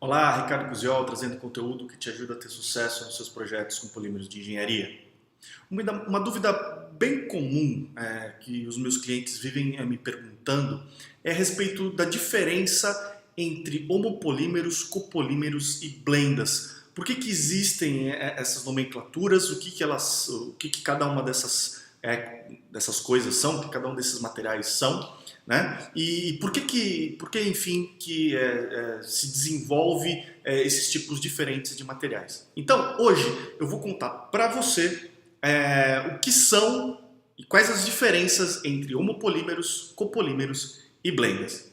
Olá, Ricardo Cusiol, trazendo conteúdo que te ajuda a ter sucesso nos seus projetos com polímeros de engenharia. Uma dúvida bem comum que os meus clientes vivem me perguntando é a respeito da diferença entre homopolímeros, copolímeros e blendas. Por que existem essas nomenclaturas? O que cada uma dessas coisas são? O que cada um desses materiais são? Né? E por que enfim, se desenvolve esses tipos diferentes de materiais? Então, hoje eu vou contar para você o que são e quais as diferenças entre homopolímeros, copolímeros e blendas.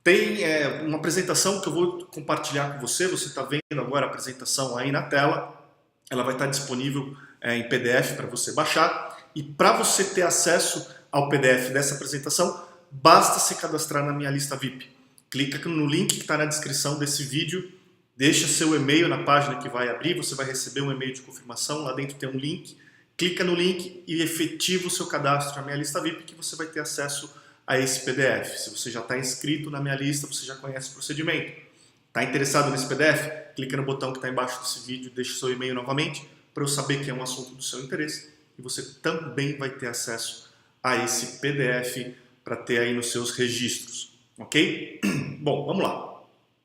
Tem uma apresentação que eu vou compartilhar com você está vendo agora a apresentação aí na tela, ela vai estar disponível em PDF para você baixar, e para você ter acesso ao PDF dessa apresentação, basta se cadastrar na minha lista VIP. Clica no link que está na descrição desse vídeo, deixa seu e-mail na página que vai abrir, você vai receber um e-mail de confirmação, lá dentro tem um link, clica no link e efetiva o seu cadastro na minha lista VIP que você vai ter acesso a esse PDF. Se você já está inscrito na minha lista, você já conhece o procedimento. Está interessado nesse PDF? Clica no botão que está embaixo desse vídeo, deixa seu e-mail novamente para eu saber que é um assunto do seu interesse e você também vai ter acesso a esse PDF para ter aí nos seus registros, ok? Bom, vamos lá.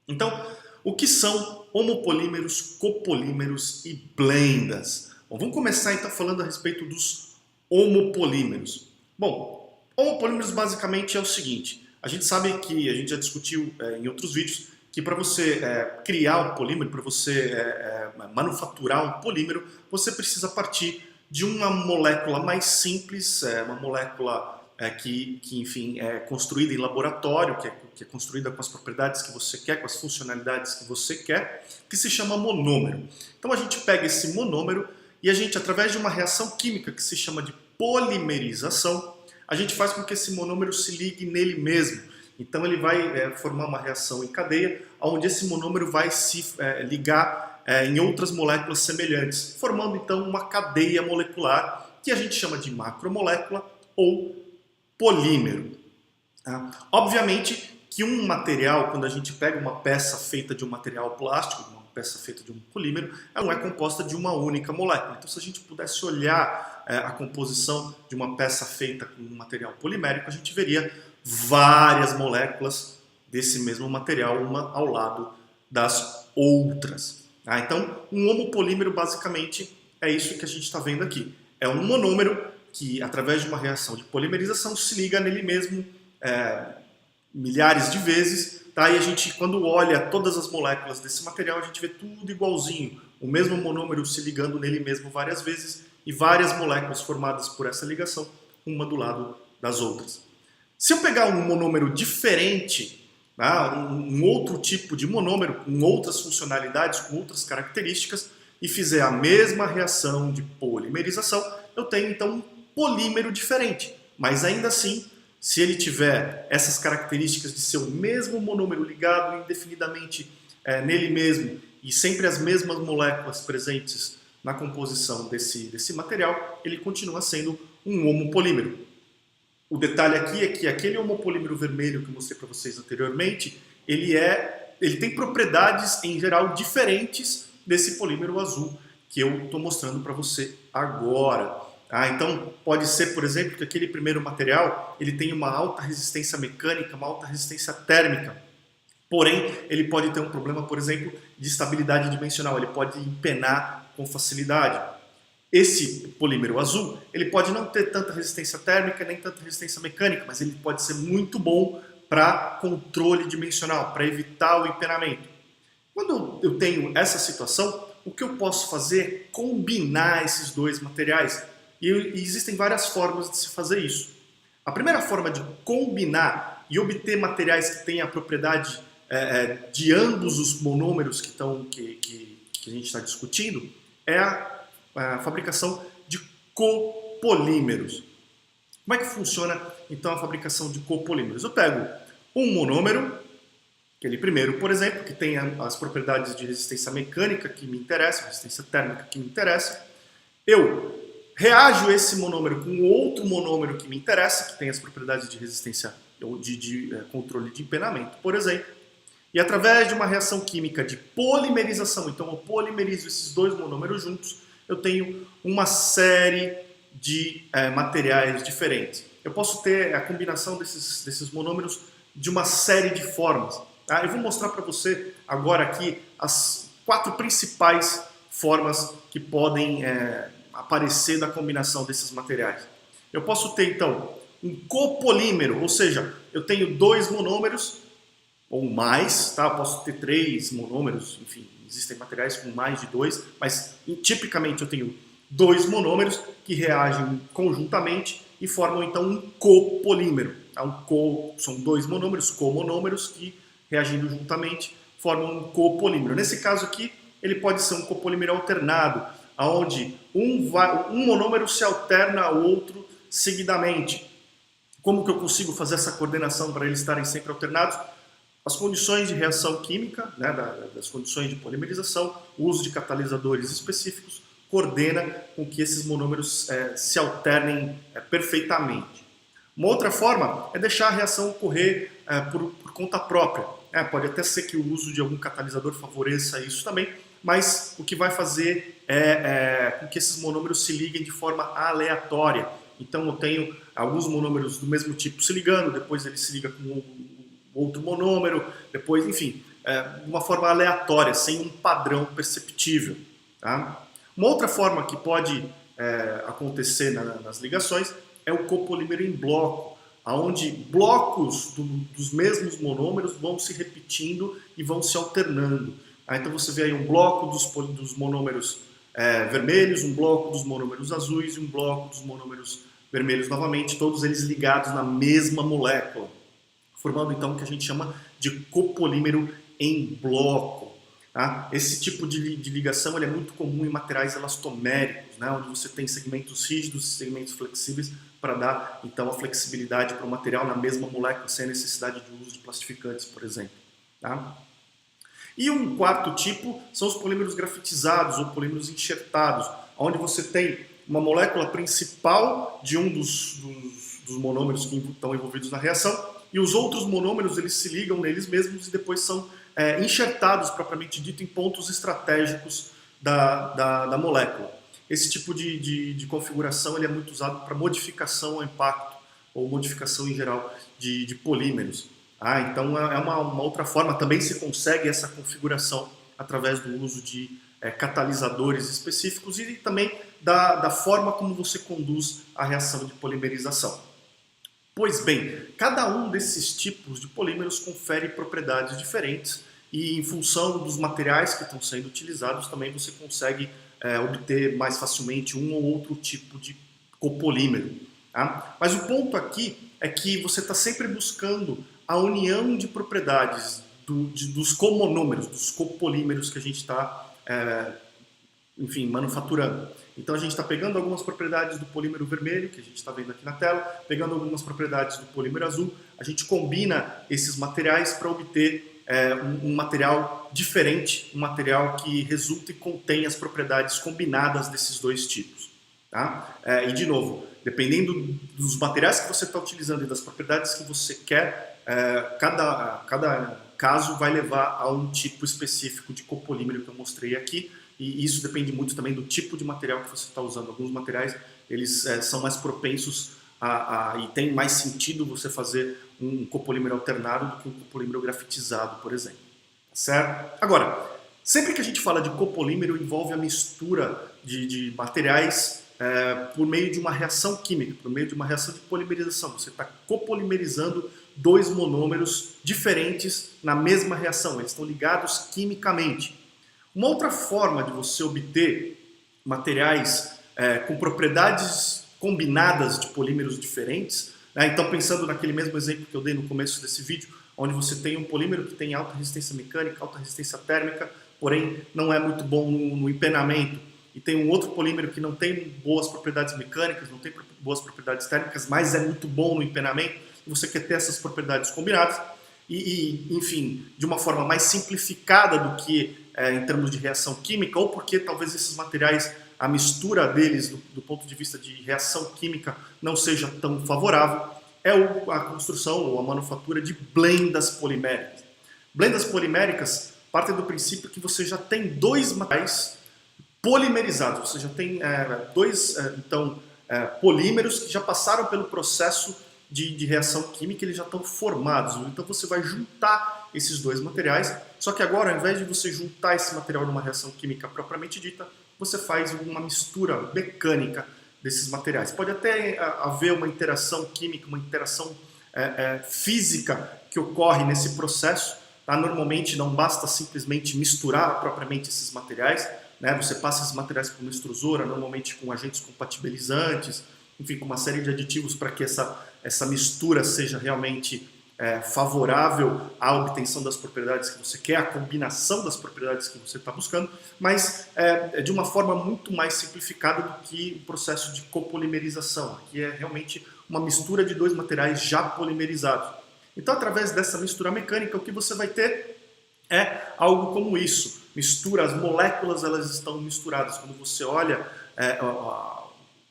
Então, o que são homopolímeros, copolímeros e blendas? Bom, vamos começar então falando a respeito dos homopolímeros. Bom, homopolímeros basicamente é o seguinte, a gente sabe que, a gente já discutiu em outros vídeos, que para você criar um polímero, para você manufaturar um polímero, você precisa partir de uma molécula mais simples, uma molécula enfim, é construída em laboratório, que é construída com as propriedades que você quer, com as funcionalidades que você quer, que se chama monômero. Então a gente pega esse monômero e a gente, através de uma reação química que se chama de polimerização, a gente faz com que esse monômero se ligue nele mesmo. Então ele vai formar uma reação em cadeia, onde esse monômero vai se ligar em outras moléculas semelhantes, formando então uma cadeia molecular, que a gente chama de macromolécula ou polímero. Obviamente que um material, quando a gente pega uma peça feita de um material plástico, uma peça feita de um polímero, ela não é composta de uma única molécula. Então, se a gente pudesse olhar a composição de uma peça feita com um material polimérico, a gente veria várias moléculas desse mesmo material, uma ao lado das outras. Então, um homopolímero basicamente é isso que a gente está vendo aqui. É um monômero que, através de uma reação de polimerização, se liga nele mesmo milhares de vezes, tá? E a gente, quando olha todas as moléculas desse material, a gente vê tudo igualzinho, o mesmo monômero se ligando nele mesmo várias vezes e várias moléculas formadas por essa ligação, uma do lado das outras. Se eu pegar um monômero diferente, tá? Um outro tipo de monômero, com outras funcionalidades, com outras características, e fizer a mesma reação de polimerização, eu tenho então um polímero diferente, mas ainda assim, se ele tiver essas características de ser o mesmo monômero ligado indefinidamente nele mesmo e sempre as mesmas moléculas presentes na composição desse material, ele continua sendo um homopolímero. O detalhe aqui é que aquele homopolímero vermelho que eu mostrei para vocês anteriormente, ele tem propriedades em geral diferentes desse polímero azul que eu estou mostrando para você agora. Então, pode ser, por exemplo, que aquele primeiro material ele tem uma alta resistência mecânica, uma alta resistência térmica. Porém, ele pode ter um problema, por exemplo, de estabilidade dimensional. Ele pode empenar com facilidade. Esse polímero azul, ele pode não ter tanta resistência térmica, nem tanta resistência mecânica, mas ele pode ser muito bom para controle dimensional, para evitar o empenamento. Quando eu tenho essa situação, o que eu posso fazer é combinar esses dois materiais. E existem várias formas de se fazer isso. A primeira forma de combinar e obter materiais que tenham a propriedade de ambos os monômeros que a gente está discutindo é a fabricação de copolímeros. Como é que funciona então a fabricação de copolímeros? Eu pego um monômero, aquele primeiro, por exemplo, que tem as propriedades de resistência mecânica que me interessam, resistência térmica que me interessa, eu reajo esse monômero com outro monômero que me interessa, que tem as propriedades de resistência ou de controle de empenamento, por exemplo. E através de uma reação química de polimerização, então eu polimerizo esses dois monômeros juntos, eu tenho uma série de materiais diferentes. Eu posso ter a combinação desses monômeros de uma série de formas. Tá? Eu vou mostrar para você agora aqui as 4 principais formas que podem aparecer da combinação desses materiais. Eu posso ter então um copolímero, ou seja, eu tenho 2 monômeros ou mais, tá? Eu posso ter 3 monômeros, enfim, existem materiais com mais de 2, mas tipicamente eu tenho 2 monômeros que reagem conjuntamente e formam então um copolímero. Tá? São 2 monômeros, comonômeros, que reagindo juntamente formam um copolímero. Nesse caso aqui, ele pode ser um copolímero alternado, onde um monômero se alterna ao outro seguidamente. Como que eu consigo fazer essa coordenação para eles estarem sempre alternados? As condições de reação química, né, das condições de polimerização, o uso de catalisadores específicos, coordena com que esses monômeros se alternem perfeitamente. Uma outra forma é deixar a reação ocorrer por conta própria. Pode até ser que o uso de algum catalisador favoreça isso também, mas o que vai fazer é com que esses monômeros se liguem de forma aleatória. Então eu tenho alguns monômeros do mesmo tipo se ligando, depois ele se liga com outro monômero, depois, enfim, de uma forma aleatória, sem um padrão perceptível. Tá? Uma outra forma que pode acontecer nas ligações é o copolímero em bloco, onde blocos dos mesmos monômeros vão se repetindo e vão se alternando. Então você vê aí um bloco dos monômeros vermelhos, um bloco dos monômeros azuis e um bloco dos monômeros vermelhos novamente, todos eles ligados na mesma molécula, formando então o que a gente chama de copolímero em bloco. Tá? Esse tipo de ligação ele é muito comum em materiais elastoméricos, né? Onde você tem segmentos rígidos e segmentos flexíveis para dar então a flexibilidade para o material na mesma molécula, sem a necessidade de uso de plastificantes, por exemplo. Tá? E um quarto tipo são os polímeros grafitizados ou polímeros enxertados, onde você tem uma molécula principal de um dos monômeros que estão envolvidos na reação, e os outros monômeros eles se ligam neles mesmos e depois são enxertados, propriamente dito, em pontos estratégicos da molécula. Esse tipo de configuração ele é muito usado para modificação ao impacto ou modificação em geral de polímeros. Então é uma outra forma, também se consegue essa configuração através do uso de catalisadores específicos e também da forma como você conduz a reação de polimerização. Pois bem, cada um desses tipos de polímeros confere propriedades diferentes e em função dos materiais que estão sendo utilizados também você consegue obter mais facilmente um ou outro tipo de copolímero. Tá? Mas o ponto aqui é que você está sempre buscando a união de propriedades dos comonômeros, dos copolímeros que a gente está manufaturando. Então a gente está pegando algumas propriedades do polímero vermelho, que a gente está vendo aqui na tela, pegando algumas propriedades do polímero azul, a gente combina esses materiais para obter um material diferente, um material que resulta e contém as propriedades combinadas desses dois tipos. Tá? E de novo, dependendo dos materiais que você está utilizando e das propriedades que você quer, cada caso vai levar a um tipo específico de copolímero que eu mostrei aqui, e isso depende muito também do tipo de material que você está usando. Alguns materiais eles são mais propensos e tem mais sentido você fazer um copolímero alternado do que um copolímero grafitizado, por exemplo. Certo? Agora, sempre que a gente fala de copolímero, envolve a mistura de materiais por meio de uma reação química, por meio de uma reação de polimerização. Você está copolimerizando 2 monômeros diferentes na mesma reação, eles estão ligados quimicamente. Uma outra forma de você obter materiais com propriedades combinadas de polímeros diferentes, então pensando naquele mesmo exemplo que eu dei no começo desse vídeo, onde você tem um polímero que tem alta resistência mecânica, alta resistência térmica, porém não é muito bom no empenamento, e tem um outro polímero que não tem boas propriedades mecânicas, não tem boas propriedades térmicas, mas é muito bom no empenamento, e você quer ter essas propriedades combinadas, enfim, de uma forma mais simplificada do que em termos de reação química, ou porque talvez esses materiais, a mistura deles do ponto de vista de reação química não seja tão favorável, é a construção ou a manufatura de blendas poliméricas. Blendas poliméricas partem do princípio que você já tem dois materiais polimerizados, você já tem dois polímeros que já passaram pelo processo de reação química, eles já estão formados. Então você vai juntar esses dois materiais, só que agora, ao invés de você juntar esse material numa reação química propriamente dita, você faz uma mistura mecânica desses materiais. Pode até haver uma interação química, uma interação física que ocorre nesse processo. Tá? Normalmente não basta simplesmente misturar propriamente esses materiais, né? Você passa esses materiais por uma extrusora, normalmente com agentes compatibilizantes, enfim, com uma série de aditivos para que essa mistura seja realmente favorável à obtenção das propriedades que você quer, à combinação das propriedades que você está buscando, mas de uma forma muito mais simplificada do que o processo de copolimerização, que é realmente uma mistura de dois materiais já polimerizados. Então, através dessa mistura mecânica, o que você vai ter é algo como isso. Mistura, as moléculas elas estão misturadas. Quando você olha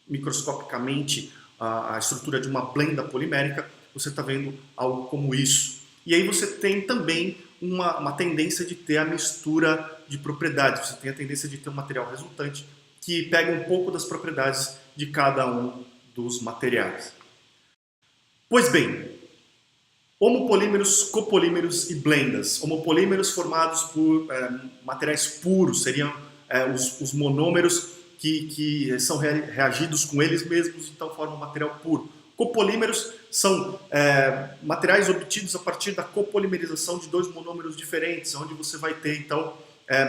microscopicamente a estrutura de uma blenda polimérica, você está vendo algo como isso. E aí você tem também uma tendência de ter a mistura de propriedades. Você tem a tendência de ter um material resultante que pega um pouco das propriedades de cada um dos materiais. Pois bem, homopolímeros, copolímeros e blendas. Homopolímeros formados por materiais puros, seriam os monômeros que são reagidos com eles mesmos, então formam material puro. Copolímeros são materiais obtidos a partir da copolimerização de dois monômeros diferentes, onde você vai ter então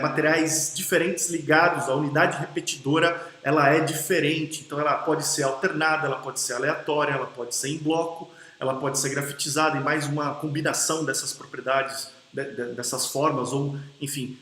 materiais diferentes ligados. A unidade repetidora ela é diferente, então ela pode ser alternada, ela pode ser aleatória, ela pode ser em bloco, ela pode ser grafitizada e mais uma combinação dessas propriedades, dessas formas, ou enfim,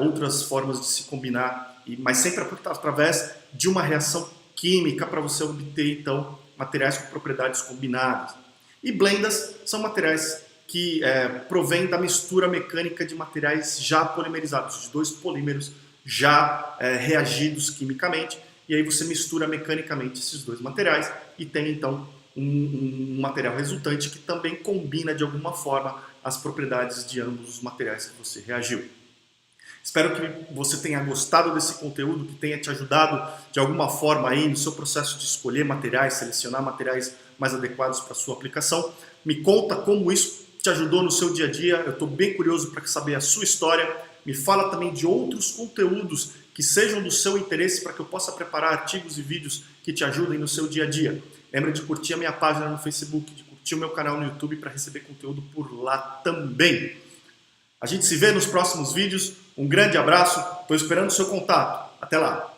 outras formas de se combinar, mas sempre através de uma reação química para você obter então materiais com propriedades combinadas. E blendas são materiais que provêm da mistura mecânica de materiais já polimerizados, de dois polímeros já reagidos quimicamente, e aí você mistura mecanicamente esses dois materiais e tem então um material resultante que também combina de alguma forma as propriedades de ambos os materiais que você reagiu. Espero que você tenha gostado desse conteúdo, que tenha te ajudado de alguma forma aí no seu processo de escolher materiais, selecionar materiais mais adequados para a sua aplicação. Me conta como isso te ajudou no seu dia a dia, eu estou bem curioso para saber a sua história. Me fala também de outros conteúdos que sejam do seu interesse para que eu possa preparar artigos e vídeos que te ajudem no seu dia a dia. Lembra de curtir a minha página no Facebook, de curtir o meu canal no YouTube para receber conteúdo por lá também. A gente se vê nos próximos vídeos. Um grande abraço, estou esperando o seu contato. Até lá!